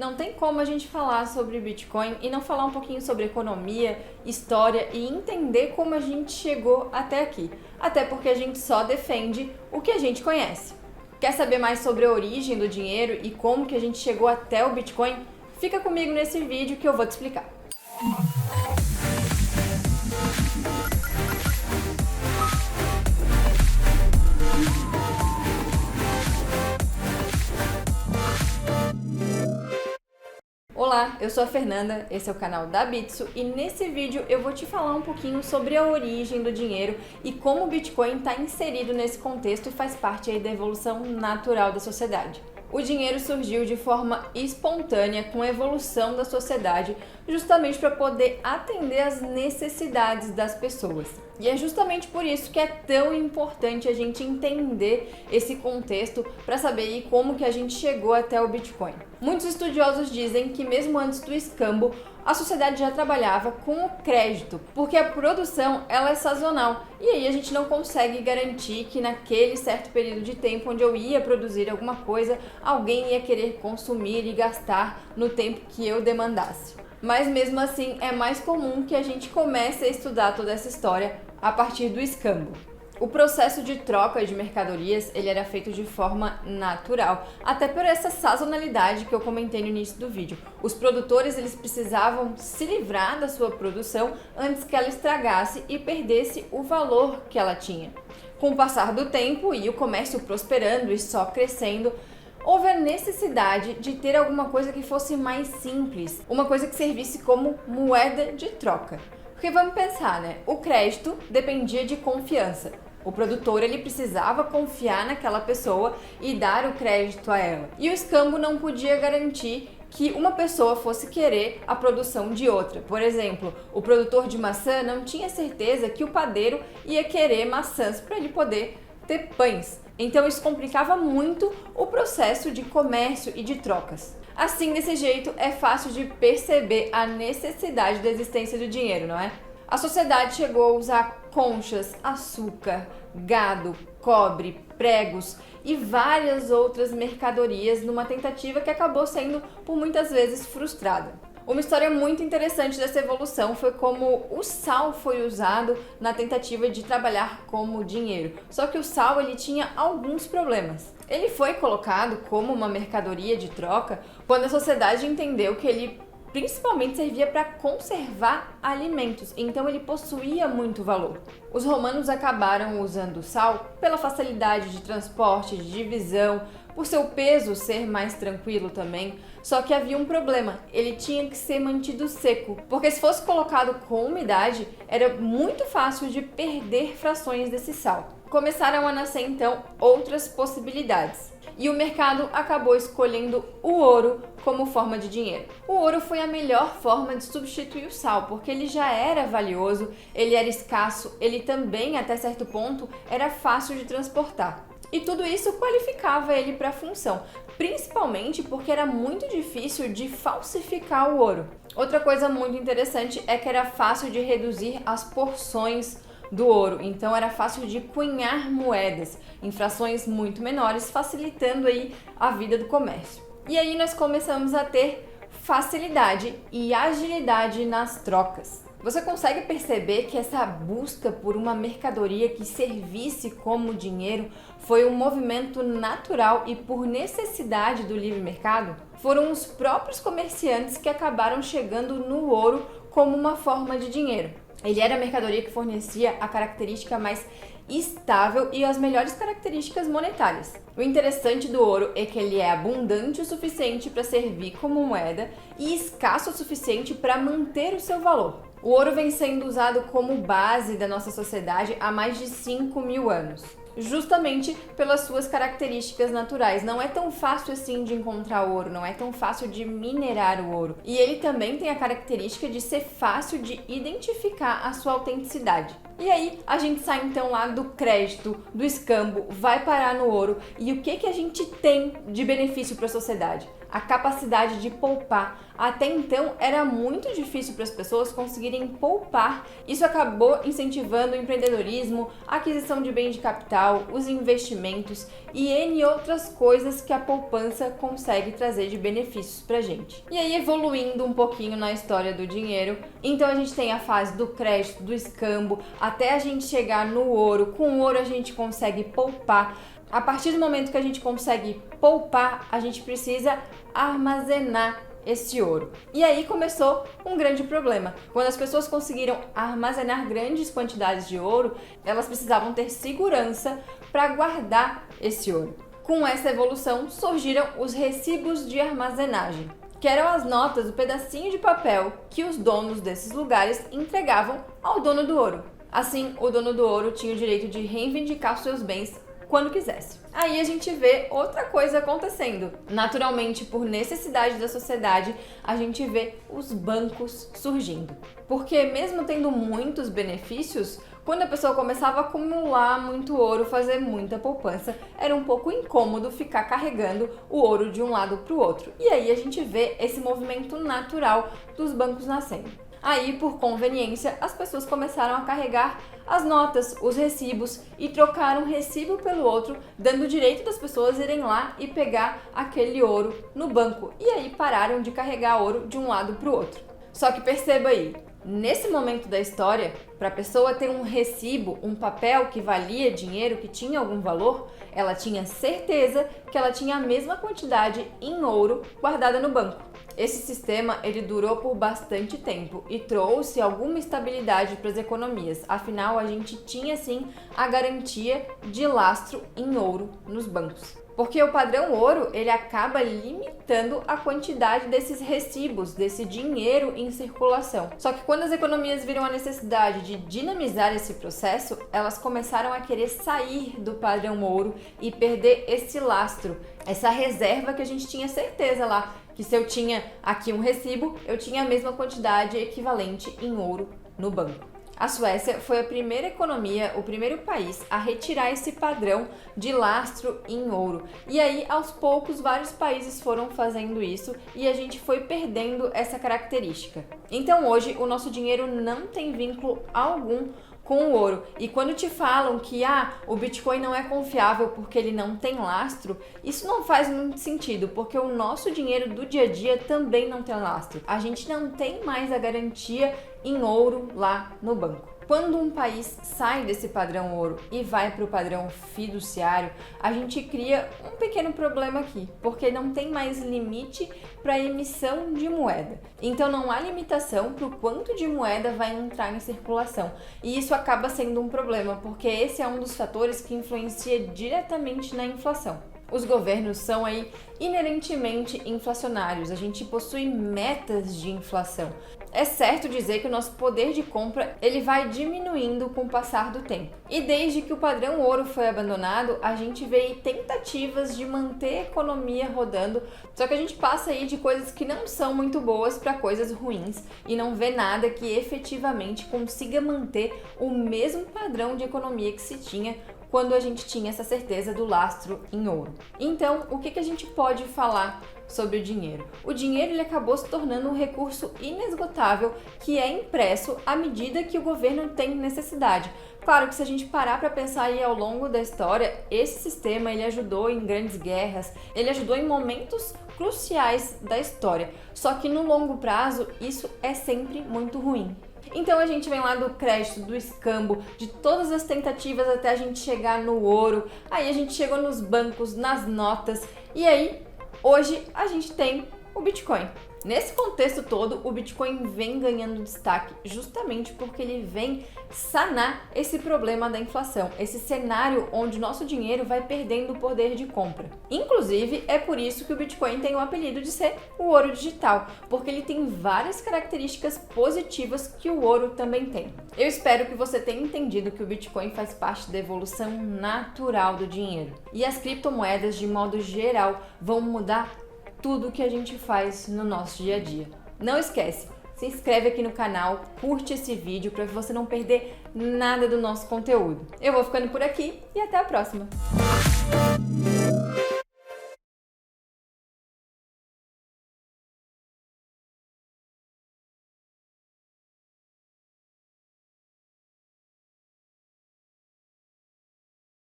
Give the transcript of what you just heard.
Não tem como a gente falar sobre Bitcoin e não falar um pouquinho sobre economia, história e entender como a gente chegou até aqui. Até porque a gente só defende o que a gente conhece. Quer saber mais sobre a origem do dinheiro e como que a gente chegou até o Bitcoin? Fica comigo nesse vídeo que eu vou te explicar. Olá, eu sou a Fernanda, esse é o canal da Bitso e nesse vídeo eu vou te falar um pouquinho sobre a origem do dinheiro e como o Bitcoin está inserido nesse contexto e faz parte aí da evolução natural da sociedade. O dinheiro surgiu de forma espontânea com a evolução da sociedade, justamente para poder atender às necessidades das pessoas. E é justamente por isso que é tão importante a gente entender esse contexto para saber como que a gente chegou até o Bitcoin. Muitos estudiosos dizem que mesmo antes do escambo, a sociedade já trabalhava com o crédito, porque a produção ela é sazonal e aí a gente não consegue garantir que naquele certo período de tempo onde eu ia produzir alguma coisa, alguém ia querer consumir e gastar no tempo que eu demandasse. Mas mesmo assim é mais comum que a gente comece a estudar toda essa história a partir do escambo. O processo de troca de mercadorias ele era feito de forma natural, até por essa sazonalidade que eu comentei no início do vídeo. Os produtores eles precisavam se livrar da sua produção antes que ela estragasse e perdesse o valor que ela tinha. Com o passar do tempo e o comércio prosperando e só crescendo, houve a necessidade de ter alguma coisa que fosse mais simples, uma coisa que servisse como moeda de troca. Porque vamos pensar, né? O crédito dependia de confiança. O produtor ele precisava confiar naquela pessoa e dar o crédito a ela. E o escambo não podia garantir que uma pessoa fosse querer a produção de outra. Por exemplo, o produtor de maçã não tinha certeza que o padeiro ia querer maçãs para ele poder ter pães. Então isso complicava muito o processo de comércio e de trocas. Assim, desse jeito, é fácil de perceber a necessidade da existência do dinheiro, não é? A sociedade chegou a usar conchas, açúcar, gado, cobre, pregos e várias outras mercadorias numa tentativa que acabou sendo, por muitas vezes, frustrada. Uma história muito interessante dessa evolução foi como o sal foi usado na tentativa de trabalhar como dinheiro. Só que o sal ele tinha alguns problemas. Ele foi colocado como uma mercadoria de troca quando a sociedade entendeu que ele principalmente servia para conservar alimentos, então ele possuía muito valor. Os romanos acabaram usando o sal pela facilidade de transporte, de divisão, por seu peso ser mais tranquilo também, só que havia um problema, ele tinha que ser mantido seco, porque se fosse colocado com umidade, era muito fácil de perder frações desse sal. Começaram a nascer então outras possibilidades. E o mercado acabou escolhendo o ouro como forma de dinheiro. O ouro foi a melhor forma de substituir o sal, porque ele já era valioso, ele era escasso, ele também, até certo ponto, era fácil de transportar. E tudo isso qualificava ele para a função, principalmente porque era muito difícil de falsificar o ouro. Outra coisa muito interessante é que era fácil de reduzir as porções do ouro, então era fácil de cunhar moedas em frações muito menores, facilitando aí a vida do comércio. E aí nós começamos a ter facilidade e agilidade nas trocas. Você consegue perceber que essa busca por uma mercadoria que servisse como dinheiro foi um movimento natural e por necessidade do livre mercado? Foram os próprios comerciantes que acabaram chegando no ouro como uma forma de dinheiro. Ele era a mercadoria que fornecia a característica mais estável e as melhores características monetárias. O interessante do ouro é que ele é abundante o suficiente para servir como moeda e escasso o suficiente para manter o seu valor. O ouro vem sendo usado como base da nossa sociedade há mais de 5.000 anos. Justamente pelas suas características naturais. Não é tão fácil assim de encontrar ouro, não é tão fácil de minerar o ouro. E ele também tem a característica de ser fácil de identificar a sua autenticidade. E aí a gente sai então lá do crédito, do escambo, vai parar no ouro. E o que a gente tem de benefício para a sociedade? a capacidade de poupar. Até então era muito difícil para as pessoas conseguirem poupar. Isso acabou incentivando o empreendedorismo, a aquisição de bens de capital, os investimentos e N outras coisas que a poupança consegue trazer de benefícios para a gente. E aí, evoluindo um pouquinho na história do dinheiro, então a gente tem a fase do crédito, do escambo, até a gente chegar no ouro. Com o ouro a gente consegue poupar. A partir do momento que a gente consegue poupar, a gente precisa armazenar esse ouro. E aí começou um grande problema. Quando as pessoas conseguiram armazenar grandes quantidades de ouro, elas precisavam ter segurança para guardar esse ouro. Com essa evolução surgiram os recibos de armazenagem, que eram as notas, o pedacinho de papel que os donos desses lugares entregavam ao dono do ouro. Assim, o dono do ouro tinha o direito de reivindicar seus bens quando quisesse. Aí a gente vê outra coisa acontecendo. Naturalmente, por necessidade da sociedade, a gente vê os bancos surgindo. Porque mesmo tendo muitos benefícios, quando a pessoa começava a acumular muito ouro, fazer muita poupança, era um pouco incômodo ficar carregando o ouro de um lado para o outro. E aí a gente vê esse movimento natural dos bancos nascendo. Aí, por conveniência, as pessoas começaram a carregar as notas, os recibos e trocar um recibo pelo outro, dando o direito das pessoas irem lá e pegar aquele ouro no banco. E aí pararam de carregar ouro de um lado para o outro. Só que perceba aí, nesse momento da história, para a pessoa ter um recibo, um papel que valia dinheiro, que tinha algum valor, ela tinha certeza que ela tinha a mesma quantidade em ouro guardada no banco. Esse sistema ele durou por bastante tempo e trouxe alguma estabilidade para as economias. Afinal, a gente tinha sim a garantia de lastro em ouro nos bancos. Porque o padrão ouro, ele acaba limitando a quantidade desses recibos, desse dinheiro em circulação. Só que quando as economias viram a necessidade de dinamizar esse processo, elas começaram a querer sair do padrão ouro e perder esse lastro, essa reserva que a gente tinha certeza lá, que se eu tinha aqui um recibo, eu tinha a mesma quantidade equivalente em ouro no banco. A Suécia foi a primeira economia, o primeiro país a retirar esse padrão de lastro em ouro. E aí, aos poucos, vários países foram fazendo isso e a gente foi perdendo essa característica. Então, hoje, o nosso dinheiro não tem vínculo algum com o ouro. E quando te falam que o Bitcoin não é confiável porque ele não tem lastro, isso não faz muito sentido, porque o nosso dinheiro do dia a dia também não tem lastro. A gente não tem mais a garantia em ouro lá no banco. Quando um país sai desse padrão ouro e vai para o padrão fiduciário, a gente cria um pequeno problema aqui, porque não tem mais limite para emissão de moeda. Então não há limitação para o quanto de moeda vai entrar em circulação. E isso acaba sendo um problema, porque esse é um dos fatores que influencia diretamente na inflação. Os governos são aí inerentemente inflacionários, a gente possui metas de inflação. É certo dizer que o nosso poder de compra ele vai diminuindo com o passar do tempo. E desde que o padrão ouro foi abandonado, a gente vê tentativas de manter a economia rodando, só que a gente passa aí de coisas que não são muito boas para coisas ruins e não vê nada que efetivamente consiga manter o mesmo padrão de economia que se tinha quando a gente tinha essa certeza do lastro em ouro. Então, o que a gente pode falar sobre o dinheiro? O dinheiro ele acabou se tornando um recurso inesgotável que é impresso à medida que o governo tem necessidade. Claro que se a gente parar para pensar aí ao longo da história, esse sistema ele ajudou em grandes guerras, ele ajudou em momentos cruciais da história. Só que no longo prazo, isso é sempre muito ruim. Então a gente vem lá do crédito, do escambo, de todas as tentativas até a gente chegar no ouro, aí a gente chegou nos bancos, nas notas, e aí hoje a gente tem o Bitcoin. Nesse contexto todo, o Bitcoin vem ganhando destaque justamente porque ele vem sanar esse problema da inflação, esse cenário onde o nosso dinheiro vai perdendo o poder de compra. Inclusive, é por isso que o Bitcoin tem o apelido de ser o ouro digital, porque ele tem várias características positivas que o ouro também tem. Eu espero que você tenha entendido que o Bitcoin faz parte da evolução natural do dinheiro. E as criptomoedas, de modo geral, vão mudar tudo que a gente faz no nosso dia a dia. Não esquece, se inscreve aqui no canal, curte esse vídeo para você não perder nada do nosso conteúdo. Eu vou ficando por aqui e até a próxima!